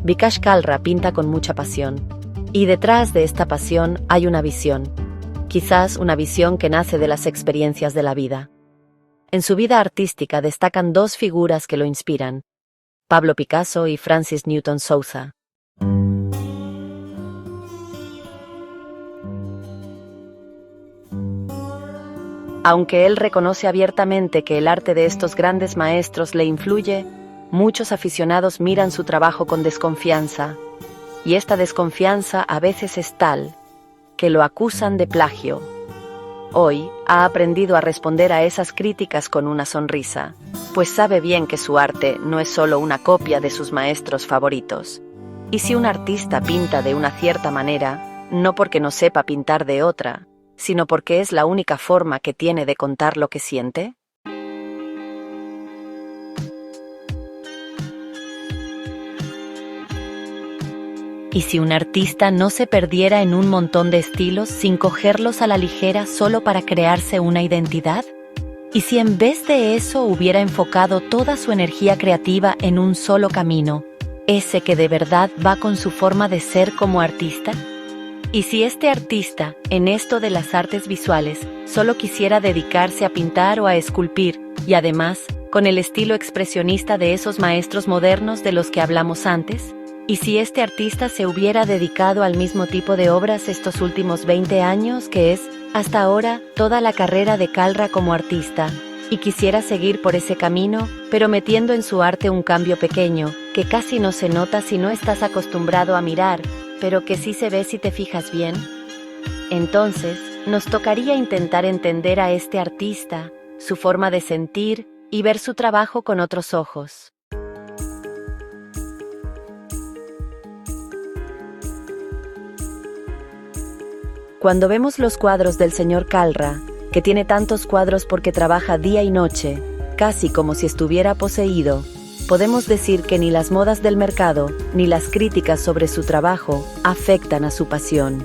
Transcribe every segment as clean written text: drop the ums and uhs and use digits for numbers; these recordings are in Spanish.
Vikash Kalra pinta con mucha pasión. Y detrás de esta pasión hay una visión. Quizás una visión que nace de las experiencias de la vida. En su vida artística destacan dos figuras que lo inspiran: Pablo Picasso y Francis Newton Sousa. Aunque él reconoce abiertamente que el arte de estos grandes maestros le influye, muchos aficionados miran su trabajo con desconfianza, y esta desconfianza a veces es tal que lo acusan de plagio. Hoy ha aprendido a responder a esas críticas con una sonrisa, pues sabe bien que su arte no es solo una copia de sus maestros favoritos. Y si un artista pinta de una cierta manera, no porque no sepa pintar de otra, sino porque es la única forma que tiene de contar lo que siente. ¿Y si un artista no se perdiera en un montón de estilos sin cogerlos a la ligera solo para crearse una identidad? ¿Y si en vez de eso hubiera enfocado toda su energía creativa en un solo camino, ese que de verdad va con su forma de ser como artista? ¿Y si este artista, en esto de las artes visuales, solo quisiera dedicarse a pintar o a esculpir, y además, con el estilo expresionista de esos maestros modernos de los que hablamos antes? ¿Y si este artista se hubiera dedicado al mismo tipo de obras estos últimos 20 años, que es, hasta ahora, toda la carrera de Kalra como artista, y quisiera seguir por ese camino, pero metiendo en su arte un cambio pequeño, que casi no se nota si no estás acostumbrado a mirar, pero que sí se ve si te fijas bien? Entonces, nos tocaría intentar entender a este artista, su forma de sentir, y ver su trabajo con otros ojos. Cuando vemos los cuadros del señor Kalra, que tiene tantos cuadros porque trabaja día y noche, casi como si estuviera poseído, podemos decir que ni las modas del mercado, ni las críticas sobre su trabajo, afectan a su pasión.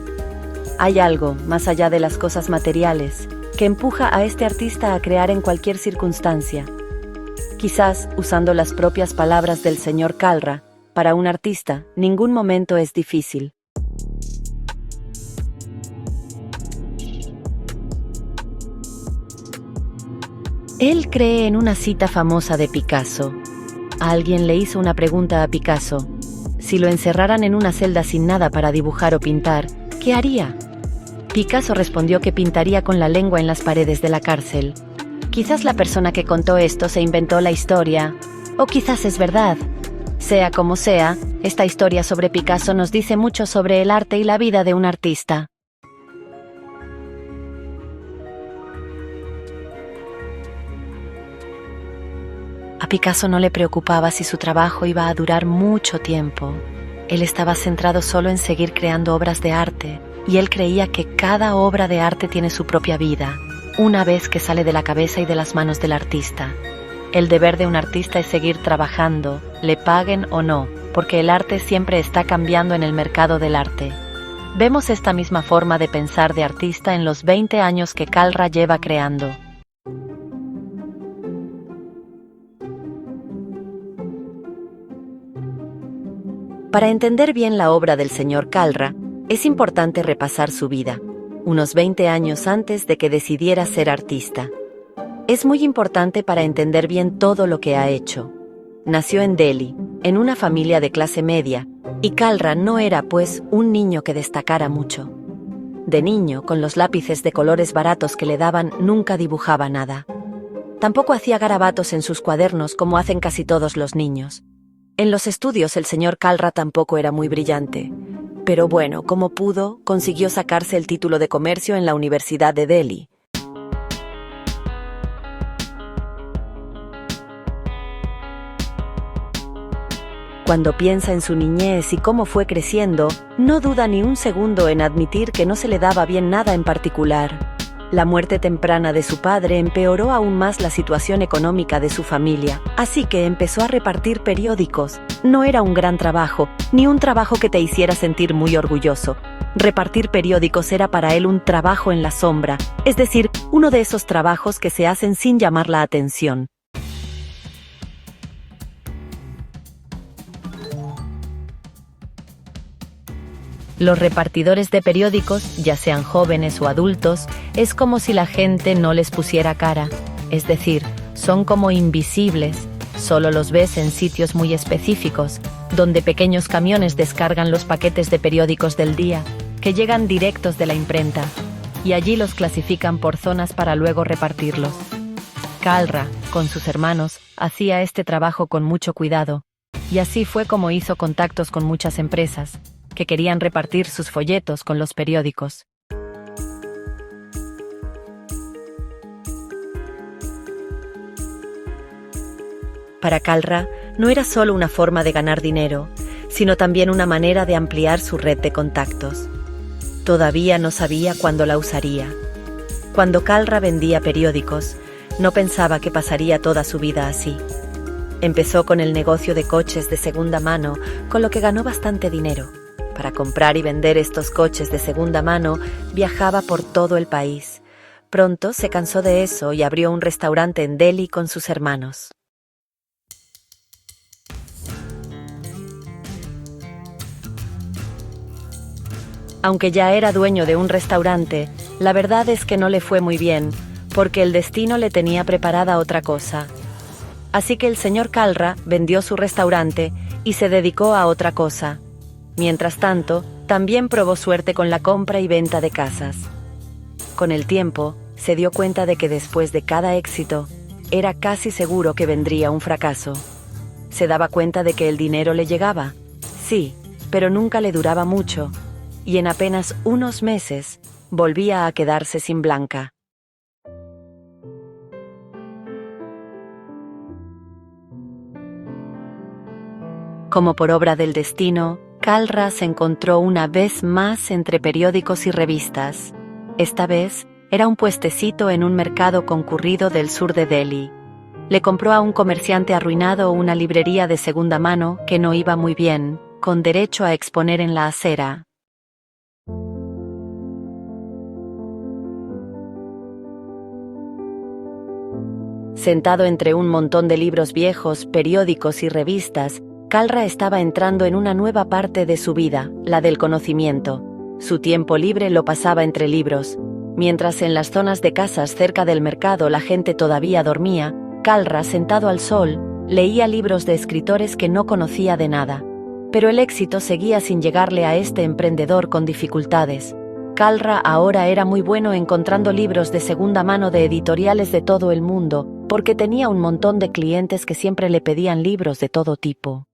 Hay algo, más allá de las cosas materiales, que empuja a este artista a crear en cualquier circunstancia. Quizás, usando las propias palabras del señor Kalra, para un artista, ningún momento es difícil. Él cree en una cita famosa de Picasso. Alguien le hizo una pregunta a Picasso: si lo encerraran en una celda sin nada para dibujar o pintar, ¿qué haría? Picasso respondió que pintaría con la lengua en las paredes de la cárcel. Quizás la persona que contó esto se inventó la historia, o quizás es verdad. Sea como sea, esta historia sobre Picasso nos dice mucho sobre el arte y la vida de un artista. A Picasso no le preocupaba si su trabajo iba a durar mucho tiempo. Él estaba centrado solo en seguir creando obras de arte, y él creía que cada obra de arte tiene su propia vida, una vez que sale de la cabeza y de las manos del artista. El deber de un artista es seguir trabajando, le paguen o no, porque el arte siempre está cambiando en el mercado del arte. Vemos esta misma forma de pensar de artista en los 20 años que Kalra lleva creando. Para entender bien la obra del señor Kalra, es importante repasar su vida, unos 20 años antes de que decidiera ser artista. Es muy importante para entender bien todo lo que ha hecho. Nació en Delhi, en una familia de clase media, y Kalra no era, pues, un niño que destacara mucho. De niño, con los lápices de colores baratos que le daban, nunca dibujaba nada. Tampoco hacía garabatos en sus cuadernos como hacen casi todos los niños. En los estudios el señor Kalra tampoco era muy brillante, pero bueno, como pudo, consiguió sacarse el título de comercio en la Universidad de Delhi. Cuando piensa en su niñez y cómo fue creciendo, no duda ni un segundo en admitir que no se le daba bien nada en particular. La muerte temprana de su padre empeoró aún más la situación económica de su familia, así que empezó a repartir periódicos. No era un gran trabajo, ni un trabajo que te hiciera sentir muy orgulloso. Repartir periódicos era para él un trabajo en la sombra, es decir, uno de esos trabajos que se hacen sin llamar la atención. Los repartidores de periódicos, ya sean jóvenes o adultos, es como si la gente no les pusiera cara. Es decir, son como invisibles. Solo los ves en sitios muy específicos, donde pequeños camiones descargan los paquetes de periódicos del día, que llegan directos de la imprenta, y allí los clasifican por zonas para luego repartirlos. Kalra, con sus hermanos, hacía este trabajo con mucho cuidado, y así fue como hizo contactos con muchas empresas, que querían repartir sus folletos con los periódicos. Para Kalra, no era solo una forma de ganar dinero, sino también una manera de ampliar su red de contactos. Todavía no sabía cuándo la usaría. Cuando Kalra vendía periódicos, no pensaba que pasaría toda su vida así. Empezó con el negocio de coches de segunda mano, con lo que ganó bastante dinero. Para comprar y vender estos coches de segunda mano, viajaba por todo el país. Pronto se cansó de eso y abrió un restaurante en Delhi con sus hermanos. Aunque ya era dueño de un restaurante, la verdad es que no le fue muy bien, porque el destino le tenía preparada otra cosa. Así que el señor Kalra vendió su restaurante y se dedicó a otra cosa. Mientras tanto, también probó suerte con la compra y venta de casas. Con el tiempo, se dio cuenta de que después de cada éxito, era casi seguro que vendría un fracaso. Se daba cuenta de que el dinero le llegaba, sí, pero nunca le duraba mucho, y en apenas unos meses volvía a quedarse sin blanca. Como por obra del destino, Kalra se encontró una vez más entre periódicos y revistas. Esta vez era un puestecito en un mercado concurrido del sur de Delhi. Le compró a un comerciante arruinado una librería de segunda mano que no iba muy bien, con derecho a exponer en la acera. Sentado entre un montón de libros viejos, periódicos y revistas, Kalra estaba entrando en una nueva parte de su vida, la del conocimiento. Su tiempo libre lo pasaba entre libros. Mientras en las zonas de casas cerca del mercado la gente todavía dormía, Kalra, sentado al sol, leía libros de escritores que no conocía de nada. Pero el éxito seguía sin llegarle a este emprendedor con dificultades. Kalra ahora era muy bueno encontrando libros de segunda mano de editoriales de todo el mundo, porque tenía un montón de clientes que siempre le pedían libros de todo tipo.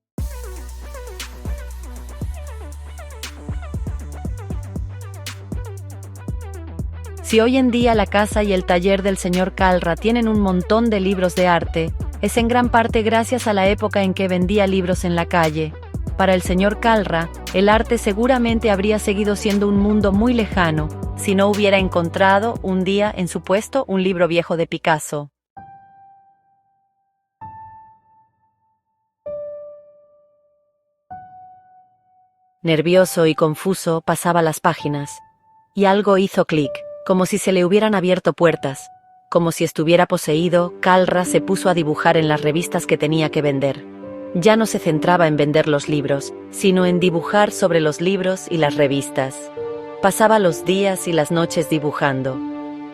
Si hoy en día la casa y el taller del señor Kalra tienen un montón de libros de arte, es en gran parte gracias a la época en que vendía libros en la calle. Para el señor Kalra, el arte seguramente habría seguido siendo un mundo muy lejano, si no hubiera encontrado un día en su puesto un libro viejo de Picasso. Nervioso y confuso, pasaba las páginas. Y algo hizo clic, como si se le hubieran abierto puertas. Como si estuviera poseído, Kalra se puso a dibujar en las revistas que tenía que vender. Ya no se centraba en vender los libros, sino en dibujar sobre los libros y las revistas. Pasaba los días y las noches dibujando.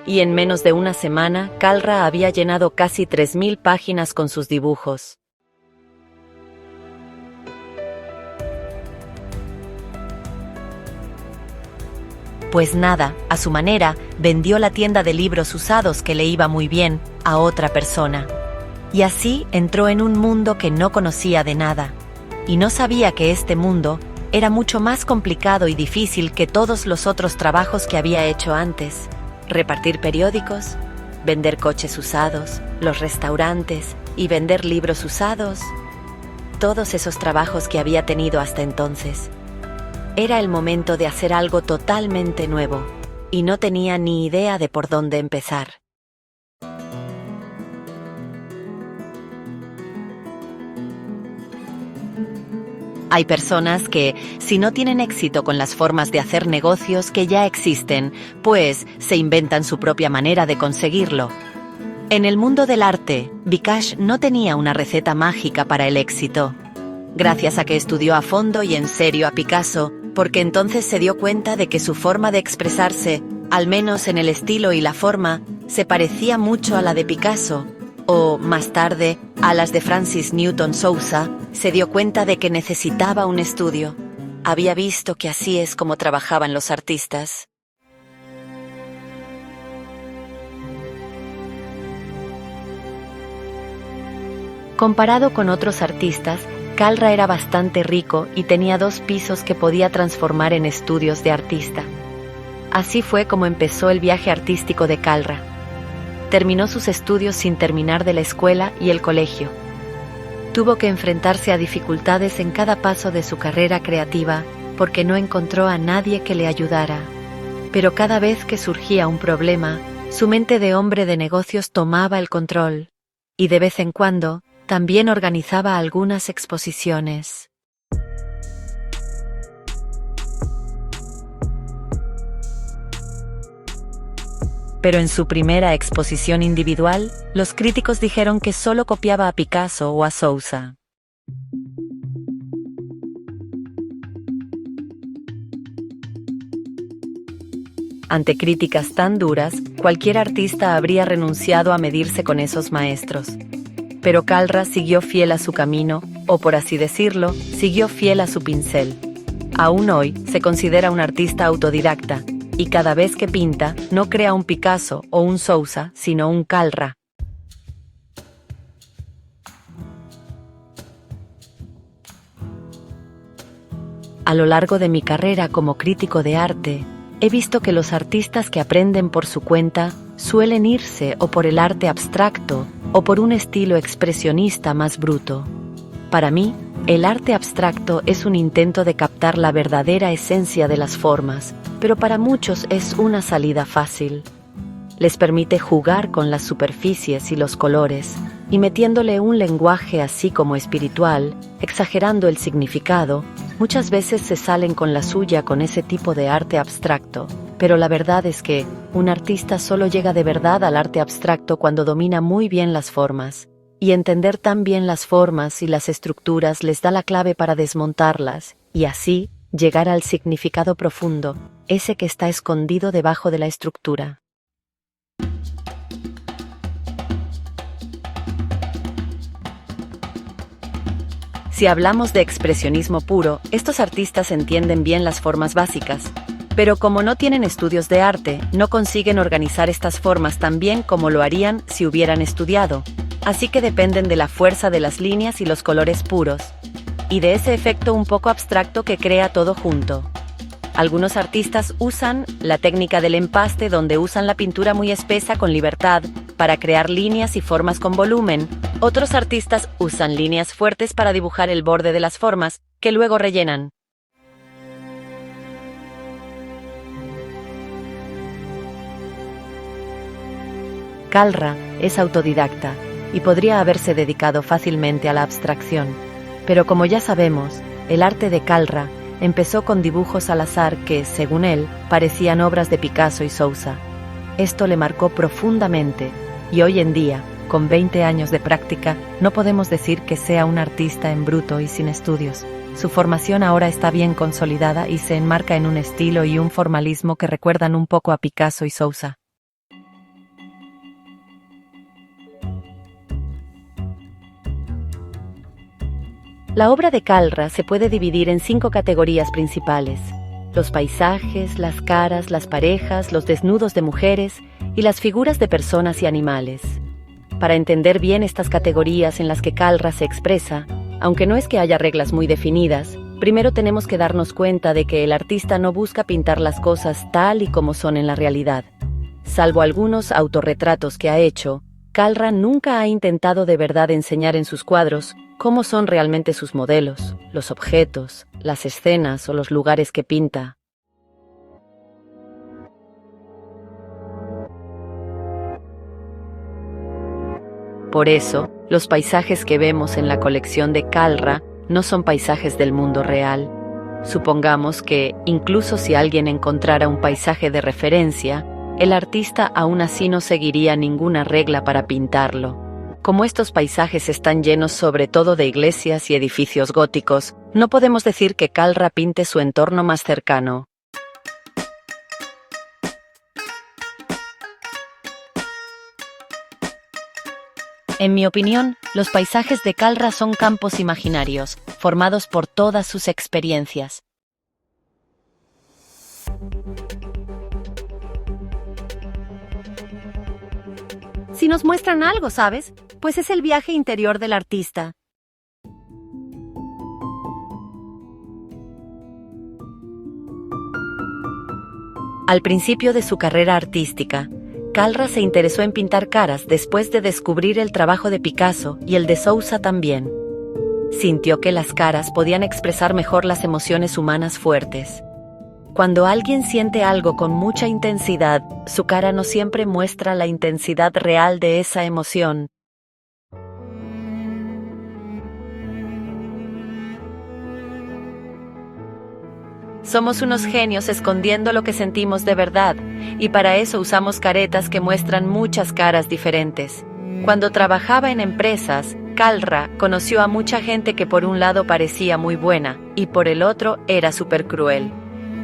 Y en menos de una semana, Kalra había llenado casi 3000 páginas con sus dibujos. Pues nada, a su manera, vendió la tienda de libros usados que le iba muy bien a otra persona. Y así entró en un mundo que no conocía de nada. Y no sabía que este mundo era mucho más complicado y difícil que todos los otros trabajos que había hecho antes. Repartir periódicos, vender coches usados, los restaurantes y vender libros usados. Todos esos trabajos que había tenido hasta entonces. Era el momento de hacer algo totalmente nuevo, y no tenía ni idea de por dónde empezar. Hay personas que, si no tienen éxito con las formas de hacer negocios que ya existen, pues se inventan su propia manera de conseguirlo. En el mundo del arte, Vikash no tenía una receta mágica para el éxito. Gracias a que estudió a fondo y en serio a Picasso, porque entonces se dio cuenta de que su forma de expresarse, al menos en el estilo y la forma, se parecía mucho a la de Picasso, o, más tarde, a las de Francis Newton Sousa. Se dio cuenta de que necesitaba un estudio. Había visto que así es como trabajaban los artistas. Comparado con otros artistas, Calra era bastante rico y tenía 2 pisos que podía transformar en estudios de artista. Así fue como empezó el viaje artístico de Calra. Terminó sus estudios sin terminar de la escuela y el colegio. Tuvo que enfrentarse a dificultades en cada paso de su carrera creativa porque no encontró a nadie que le ayudara. Pero cada vez que surgía un problema, su mente de hombre de negocios tomaba el control, y de vez en cuando, también organizaba algunas exposiciones. Pero en su primera exposición individual, los críticos dijeron que solo copiaba a Picasso o a Sousa. Ante críticas tan duras, cualquier artista habría renunciado a medirse con esos maestros. Pero Calra siguió fiel a su camino, o por así decirlo, siguió fiel a su pincel. Aún hoy, se considera un artista autodidacta, y cada vez que pinta, no crea un Picasso o un Sousa, sino un Calra. A lo largo de mi carrera como crítico de arte, he visto que los artistas que aprenden por su cuenta suelen irse o por el arte abstracto o por un estilo expresionista más bruto. Para mí, el arte abstracto es un intento de captar la verdadera esencia de las formas, pero para muchos es una salida fácil. Les permite jugar con las superficies y los colores, y metiéndole un lenguaje así como espiritual, exagerando el significado, muchas veces se salen con la suya con ese tipo de arte abstracto. Pero la verdad es que un artista solo llega de verdad al arte abstracto cuando domina muy bien las formas. Y entender tan bien las formas y las estructuras les da la clave para desmontarlas, y así llegar al significado profundo, ese que está escondido debajo de la estructura. Si hablamos de expresionismo puro, estos artistas entienden bien las formas básicas, pero como no tienen estudios de arte, no consiguen organizar estas formas tan bien como lo harían si hubieran estudiado, así que dependen de la fuerza de las líneas y los colores puros, y de ese efecto un poco abstracto que crea todo junto. Algunos artistas usan la técnica del empaste, donde usan la pintura muy espesa con libertad para crear líneas y formas con volumen. Otros artistas usan líneas fuertes para dibujar el borde de las formas, que luego rellenan. Calra es autodidacta y podría haberse dedicado fácilmente a la abstracción, pero como ya sabemos, el arte de Calra empezó con dibujos al azar que, según él, parecían obras de Picasso y Sousa. Esto le marcó profundamente, y hoy en día, con 20 años de práctica, no podemos decir que sea un artista en bruto y sin estudios. Su formación ahora está bien consolidada y se enmarca en un estilo y un formalismo que recuerdan un poco a Picasso y Sousa. La obra de Calra se puede dividir en 5 categorías principales: los paisajes, las caras, las parejas, los desnudos de mujeres y las figuras de personas y animales. Para entender bien estas categorías en las que Calra se expresa, aunque no es que haya reglas muy definidas, primero tenemos que darnos cuenta de que el artista no busca pintar las cosas tal y como son en la realidad. Salvo algunos autorretratos que ha hecho, Calra nunca ha intentado de verdad enseñar en sus cuadros cómo son realmente sus modelos, los objetos, las escenas o los lugares que pinta. Por eso, los paisajes que vemos en la colección de Calra no son paisajes del mundo real. Supongamos que, incluso si alguien encontrara un paisaje de referencia, el artista aún así no seguiría ninguna regla para pintarlo. Como estos paisajes están llenos sobre todo de iglesias y edificios góticos, no podemos decir que Kalra pinte su entorno más cercano. En mi opinión, los paisajes de Kalra son campos imaginarios, formados por todas sus experiencias. Si nos muestran algo, ¿sabes? Pues es el viaje interior del artista. Al principio de su carrera artística, Kalra se interesó en pintar caras después de descubrir el trabajo de Picasso y el de Sousa también. Sintió que las caras podían expresar mejor las emociones humanas fuertes. Cuando alguien siente algo con mucha intensidad, su cara no siempre muestra la intensidad real de esa emoción. Somos unos genios escondiendo lo que sentimos de verdad, y para eso usamos caretas que muestran muchas caras diferentes. Cuando trabajaba en empresas, Kalra conoció a mucha gente que por un lado parecía muy buena, y por el otro era súper cruel.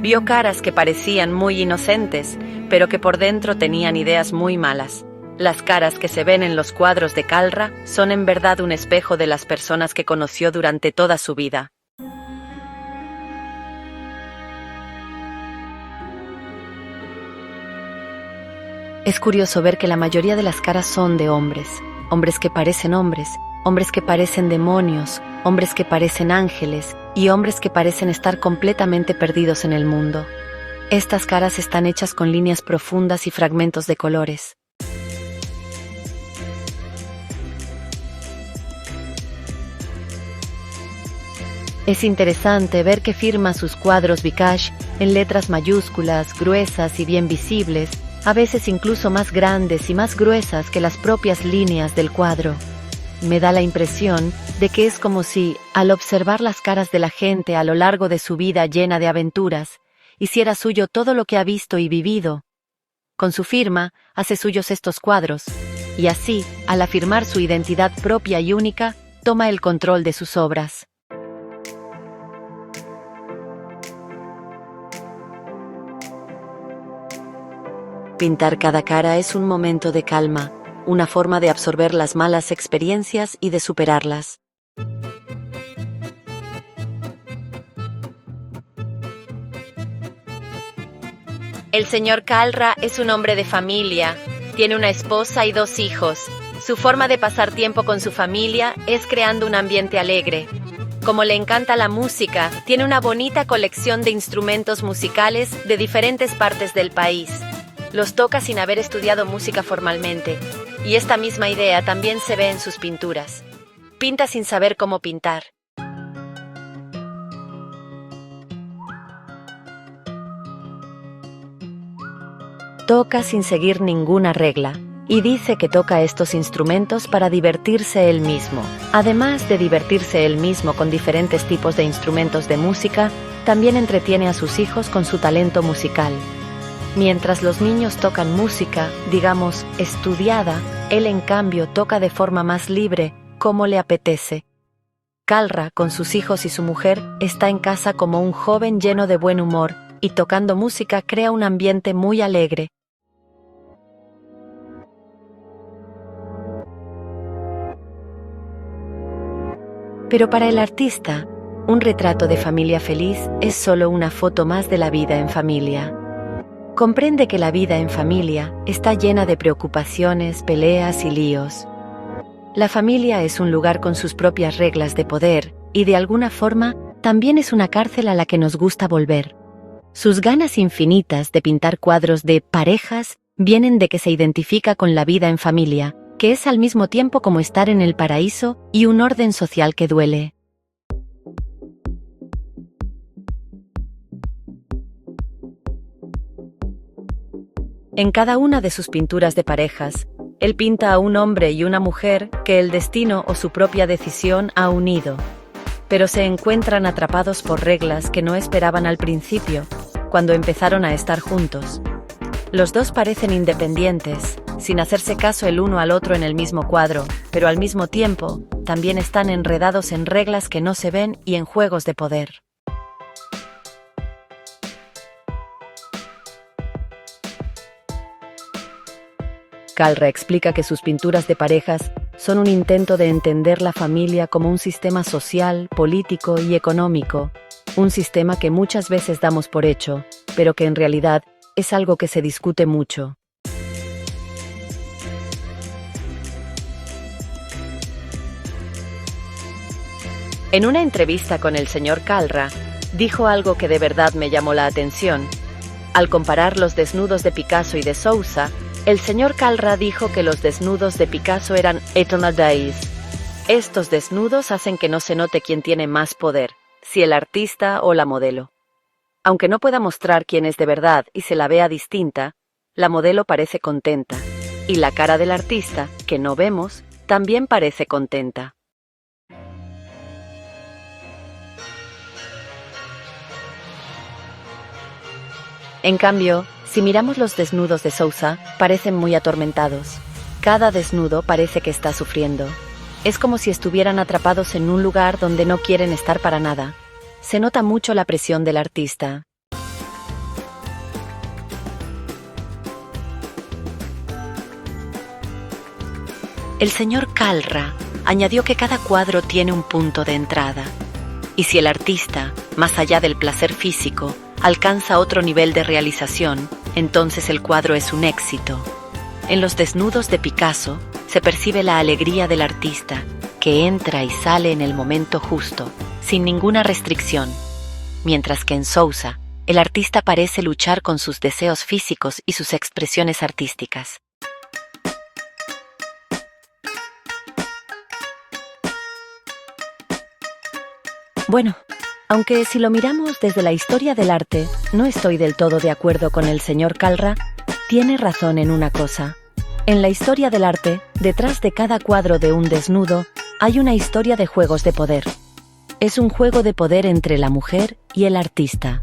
Vio caras que parecían muy inocentes, pero que por dentro tenían ideas muy malas. Las caras que se ven en los cuadros de Kalra son en verdad un espejo de las personas que conoció durante toda su vida. Es curioso ver que la mayoría de las caras son de hombres, hombres que parecen hombres, hombres que parecen demonios, hombres que parecen ángeles y hombres que parecen estar completamente perdidos en el mundo. Estas caras están hechas con líneas profundas y fragmentos de colores. Es interesante ver que firma sus cuadros Vikash en letras mayúsculas, gruesas y bien visibles, a veces incluso más grandes y más gruesas que las propias líneas del cuadro. Me da la impresión de que es como si, al observar las caras de la gente a lo largo de su vida llena de aventuras, hiciera suyo todo lo que ha visto y vivido. Con su firma, hace suyos estos cuadros, y así, al afirmar su identidad propia y única, toma el control de sus obras. Pintar cada cara es un momento de calma, una forma de absorber las malas experiencias y de superarlas. El señor Kalra es un hombre de familia, tiene una esposa y 2 hijos. Su forma de pasar tiempo con su familia es creando un ambiente alegre. Como le encanta la música, tiene una bonita colección de instrumentos musicales de diferentes partes del país. Los toca sin haber estudiado música formalmente, y esta misma idea también se ve en sus pinturas. Pinta sin saber cómo pintar. Toca sin seguir ninguna regla, y dice que toca estos instrumentos para divertirse él mismo. Además de divertirse él mismo con diferentes tipos de instrumentos de música, también entretiene a sus hijos con su talento musical. Mientras los niños tocan música, digamos, estudiada, él en cambio toca de forma más libre, como le apetece. Kalra, con sus hijos y su mujer, está en casa como un joven lleno de buen humor, y tocando música crea un ambiente muy alegre. Pero para el artista, un retrato de familia feliz es solo una foto más de la vida en familia. Comprende que la vida en familia está llena de preocupaciones, peleas y líos. La familia es un lugar con sus propias reglas de poder, y de alguna forma también es una cárcel a la que nos gusta volver. Sus ganas infinitas de pintar cuadros de parejas vienen de que se identifica con la vida en familia, que es al mismo tiempo como estar en el paraíso y un orden social que duele. En cada una de sus pinturas de parejas, él pinta a un hombre y una mujer que el destino o su propia decisión ha unido, pero se encuentran atrapados por reglas que no esperaban al principio, cuando empezaron a estar juntos. Los dos parecen independientes, sin hacerse caso el uno al otro en el mismo cuadro, pero al mismo tiempo, también están enredados en reglas que no se ven y en juegos de poder. Kalra explica que sus pinturas de parejas son un intento de entender la familia como un sistema social, político y económico, un sistema que muchas veces damos por hecho, pero que en realidad es algo que se discute mucho. En una entrevista con el señor Kalra, dijo algo que de verdad me llamó la atención. Al comparar los desnudos de Picasso y de Sousa, el señor Kalra dijo que los desnudos de Picasso eran Eternal Days. Estos desnudos hacen que no se note quién tiene más poder, si el artista o la modelo. Aunque no pueda mostrar quién es de verdad y se la vea distinta, la modelo parece contenta, y la cara del artista, que no vemos, también parece contenta. En cambio, si miramos los desnudos de Sousa, parecen muy atormentados. Cada desnudo parece que está sufriendo. Es como si estuvieran atrapados en un lugar donde no quieren estar para nada. Se nota mucho la presión del artista. El señor Kalra añadió que cada cuadro tiene un punto de entrada. Y si el artista, más allá del placer físico, alcanza otro nivel de realización, entonces el cuadro es un éxito. En los desnudos de Picasso se percibe la alegría del artista, que entra y sale en el momento justo, sin ninguna restricción, mientras que en Sousa, el artista parece luchar con sus deseos físicos y sus expresiones artísticas. Bueno, aunque si lo miramos desde la historia del arte, no estoy del todo de acuerdo con el señor Kalra, tiene razón en una cosa. En la historia del arte, detrás de cada cuadro de un desnudo, hay una historia de juegos de poder. Es un juego de poder entre la mujer y el artista,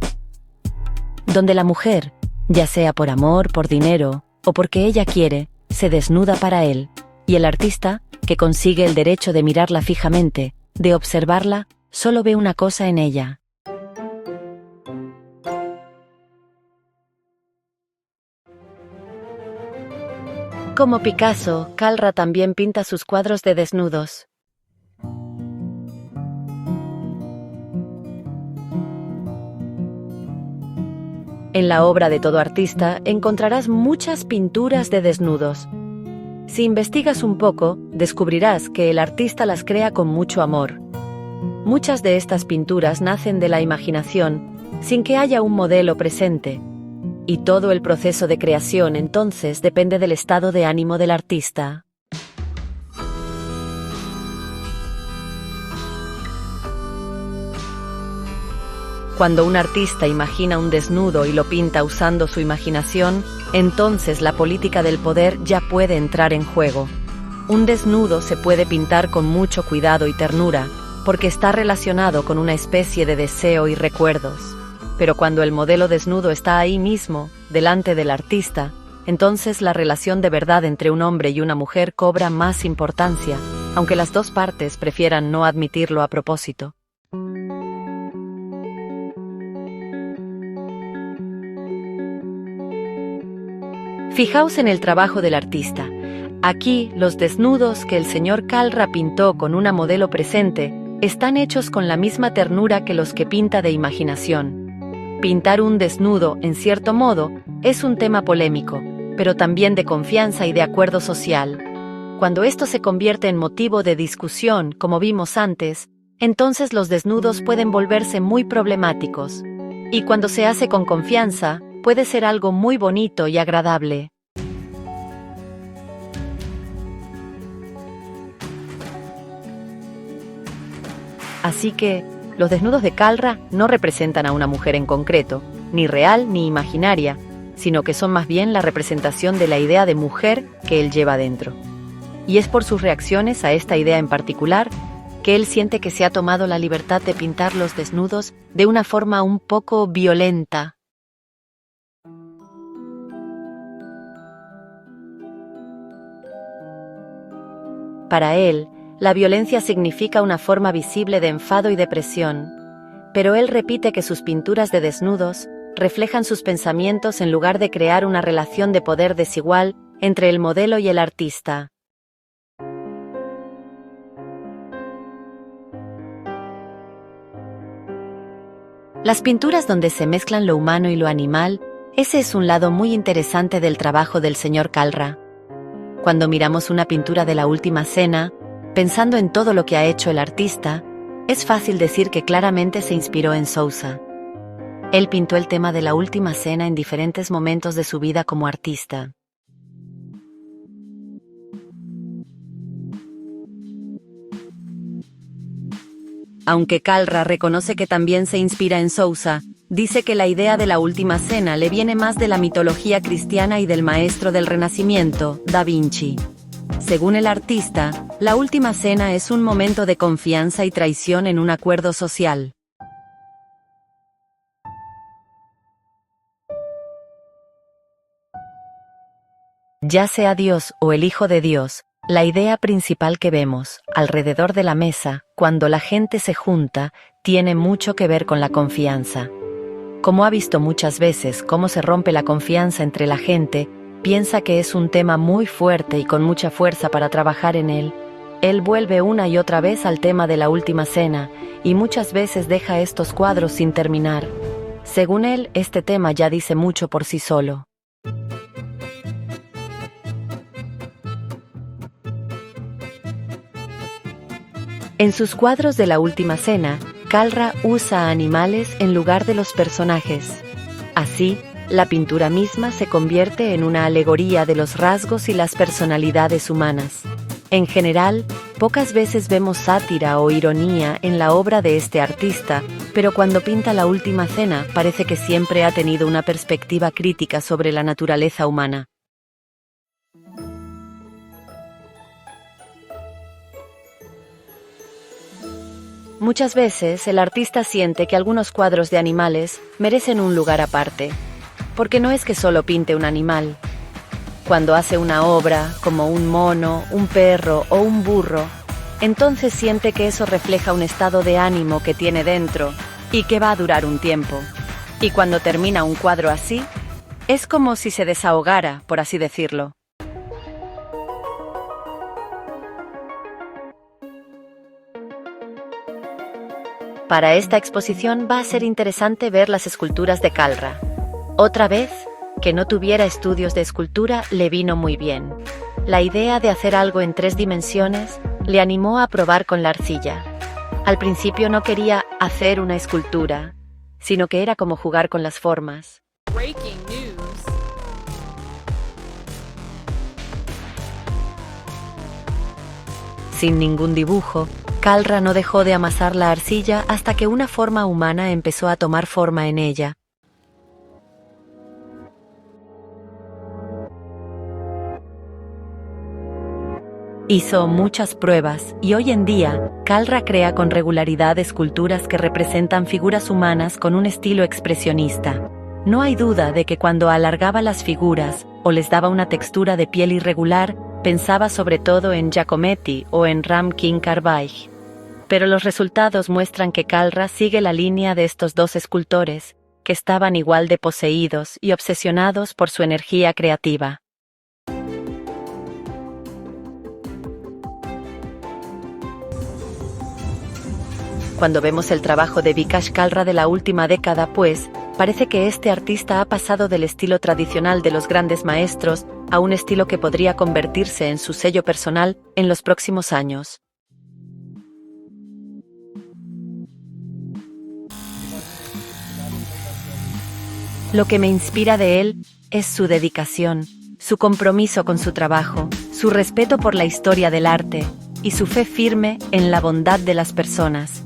donde la mujer, ya sea por amor, por dinero o porque ella quiere, se desnuda para él, y el artista, que consigue el derecho de mirarla fijamente, de observarla, solo ve una cosa en ella. Como Picasso, Kalra también pinta sus cuadros de desnudos. En la obra de todo artista encontrarás muchas pinturas de desnudos. Si investigas un poco, descubrirás que el artista las crea con mucho amor. Muchas de estas pinturas nacen de la imaginación, sin que haya un modelo presente. Y todo el proceso de creación entonces depende del estado de ánimo del artista. Cuando un artista imagina un desnudo y lo pinta usando su imaginación, entonces la política del poder ya puede entrar en juego. Un desnudo se puede pintar con mucho cuidado y ternura, porque está relacionado con una especie de deseo y recuerdos. Pero cuando el modelo desnudo está ahí mismo, delante del artista, entonces la relación de verdad entre un hombre y una mujer cobra más importancia, aunque las dos partes prefieran no admitirlo a propósito. Fijaos en el trabajo del artista. Aquí, los desnudos que el señor Kalra pintó con una modelo presente están hechos con la misma ternura que los que pinta de imaginación. Pintar un desnudo, en cierto modo, es un tema polémico, pero también de confianza y de acuerdo social. Cuando esto se convierte en motivo de discusión, como vimos antes, entonces los desnudos pueden volverse muy problemáticos. Y cuando se hace con confianza, puede ser algo muy bonito y agradable. Así que, los desnudos de Kalra no representan a una mujer en concreto, ni real ni imaginaria, sino que son más bien la representación de la idea de mujer que él lleva dentro. Y es por sus reacciones a esta idea en particular que él siente que se ha tomado la libertad de pintar los desnudos de una forma un poco violenta. Para él, la violencia significa una forma visible de enfado y depresión, pero él repite que sus pinturas de desnudos reflejan sus pensamientos en lugar de crear una relación de poder desigual entre el modelo y el artista. Las pinturas donde se mezclan lo humano y lo animal, ese es un lado muy interesante del trabajo del señor Kalra. Cuando miramos una pintura de la Última Cena, pensando en todo lo que ha hecho el artista, es fácil decir que claramente se inspiró en Sousa. Él pintó el tema de la Última Cena en diferentes momentos de su vida como artista. Aunque Kalra reconoce que también se inspira en Sousa, dice que la idea de la Última Cena le viene más de la mitología cristiana y del maestro del Renacimiento, Da Vinci. Según el artista, la Última Cena es un momento de confianza y traición en un acuerdo social. Ya sea Dios o el Hijo de Dios, la idea principal que vemos, alrededor de la mesa, cuando la gente se junta, tiene mucho que ver con la confianza. Como ha visto muchas veces cómo se rompe la confianza entre la gente, piensa que es un tema muy fuerte y con mucha fuerza para trabajar en él. Él vuelve una y otra vez al tema de la Última Cena, y muchas veces deja estos cuadros sin terminar. Según él, este tema ya dice mucho por sí solo. En sus cuadros de la Última Cena, Kalra usa animales en lugar de los personajes. Así, la pintura misma se convierte en una alegoría de los rasgos y las personalidades humanas. En general, pocas veces vemos sátira o ironía en la obra de este artista, pero cuando pinta la Última Cena parece que siempre ha tenido una perspectiva crítica sobre la naturaleza humana. Muchas veces el artista siente que algunos cuadros de animales merecen un lugar aparte, porque no es que solo pinte un animal. Cuando hace una obra, como un mono, un perro o un burro, entonces siente que eso refleja un estado de ánimo que tiene dentro y que va a durar un tiempo. Y cuando termina un cuadro así, es como si se desahogara, por así decirlo. Para esta exposición va a ser interesante ver las esculturas de Kalra. Otra vez, que no tuviera estudios de escultura le vino muy bien. La idea de hacer algo en 3 dimensiones le animó a probar con la arcilla. Al principio no quería hacer una escultura, sino que era como jugar con las formas. Breaking news. Sin ningún dibujo, Kalra no dejó de amasar la arcilla hasta que una forma humana empezó a tomar forma en ella. Hizo muchas pruebas y hoy en día, Kalra crea con regularidad esculturas que representan figuras humanas con un estilo expresionista. No hay duda de que cuando alargaba las figuras o les daba una textura de piel irregular, pensaba sobre todo en Giacometti o en Ramkin Carvajal. Pero los resultados muestran que Kalra sigue la línea de estos dos escultores, que estaban igual de poseídos y obsesionados por su energía creativa. Cuando vemos el trabajo de Vikash Kalra de la última década, pues, parece que este artista ha pasado del estilo tradicional de los grandes maestros a un estilo que podría convertirse en su sello personal en los próximos años. Lo que me inspira de él es su dedicación, su compromiso con su trabajo, su respeto por la historia del arte y su fe firme en la bondad de las personas.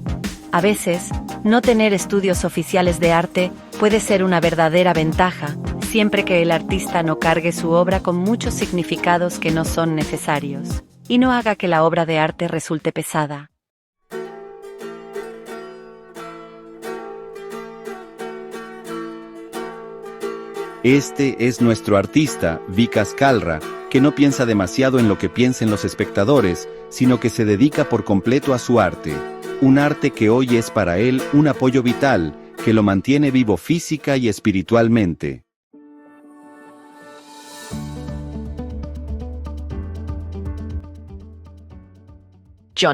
A veces, no tener estudios oficiales de arte puede ser una verdadera ventaja, siempre que el artista no cargue su obra con muchos significados que no son necesarios, y no haga que la obra de arte resulte pesada. Este es nuestro artista, Vikash Kalra, que no piensa demasiado en lo que piensen los espectadores, sino que se dedica por completo a su arte. Un arte que hoy es para él un apoyo vital, que lo mantiene vivo física y espiritualmente.